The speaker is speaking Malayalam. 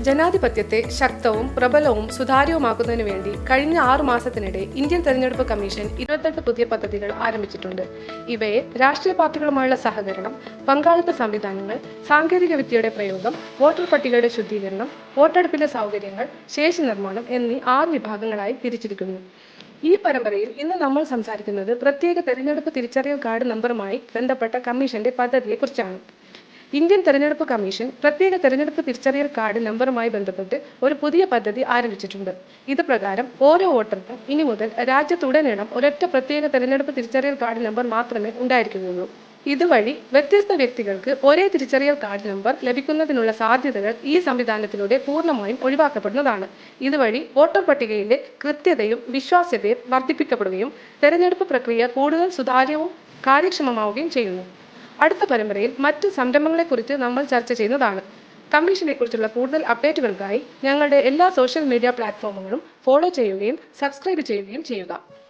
ജനാധിപത്യത്തെ ശക്തവും പ്രബലവും സുതാര്യവുമാക്കുന്നതിനു വേണ്ടി കഴിഞ്ഞ 6 മാസത്തിനിടെ ഇന്ത്യൻ തെരഞ്ഞെടുപ്പ് കമ്മീഷൻ 28 പുതിയ പദ്ധതികൾ ആരംഭിച്ചിട്ടുണ്ട്. ഇവയെ രാഷ്ട്രീയ പാർട്ടികളുമായുള്ള സഹകരണം, പങ്കാളിത്ത സംവിധാനങ്ങൾ, സാങ്കേതിക വിദ്യയുടെ പ്രയോഗം, വോട്ടർ പട്ടികയുടെ ശുദ്ധീകരണം, വോട്ടെടുപ്പിന്റെ സൗകര്യങ്ങൾ, ശേഷി നിർമ്മാണം എന്നീ 6 വിഭാഗങ്ങളായി തിരിച്ചിരിക്കുന്നു. ഈ പരമ്പരയിൽ ഇന്ന് നമ്മൾ സംസാരിക്കുന്നത് പ്രത്യേക തെരഞ്ഞെടുപ്പ് തിരിച്ചറിയൽ കാർഡ് നമ്പറുമായി ബന്ധപ്പെട്ട കമ്മീഷന്റെ പദ്ധതിയെക്കുറിച്ചാണ്. ഇന്ത്യൻ തെരഞ്ഞെടുപ്പ് കമ്മീഷൻ പ്രത്യേക തെരഞ്ഞെടുപ്പ് തിരിച്ചറിയൽ കാർഡ് നമ്പറുമായി ബന്ധപ്പെട്ട് ഒരു പുതിയ പദ്ധതി ആരംഭിച്ചിട്ടുണ്ട്. ഇത് പ്രകാരം ഓരോ വോട്ടർക്കും ഇനി മുതൽ രാജ്യത്തുടനീളം ഒരൊറ്റ പ്രത്യേക തെരഞ്ഞെടുപ്പ് തിരിച്ചറിയൽ കാർഡ് നമ്പർ മാത്രമേ ഉണ്ടായിരിക്കുകയുള്ളൂ. ഇതുവഴി വ്യത്യസ്ത വ്യക്തികൾക്ക് ഒരേ തിരിച്ചറിയൽ കാർഡ് നമ്പർ ലഭിക്കുന്നതിനുള്ള സാധ്യതകൾ ഈ സംവിധാനത്തിലൂടെ പൂർണ്ണമായും ഒഴിവാക്കപ്പെടുന്നതാണ്. ഇതുവഴി വോട്ടർ പട്ടികയിലെ കൃത്യതയും വിശ്വാസ്യതയും വർദ്ധിപ്പിക്കപ്പെടുകയും തെരഞ്ഞെടുപ്പ് പ്രക്രിയ കൂടുതൽ സുതാര്യവും കാര്യക്ഷമമാവുകയും ചെയ്യുന്നു. അടുത്ത പരമ്പരയിൽ മറ്റ് സംരംഭങ്ങളെക്കുറിച്ച് നമ്മൾ ചർച്ച ചെയ്യുന്നതാണ്. കമ്മീഷനെക്കുറിച്ചുള്ള കൂടുതൽ അപ്ഡേറ്റുകൾക്കായി ഞങ്ങളുടെ എല്ലാ സോഷ്യൽ മീഡിയ പ്ലാറ്റ്ഫോമുകളും ഫോളോ ചെയ്യുകയും സബ്സ്ക്രൈബ് ചെയ്യുകയും ചെയ്യുക.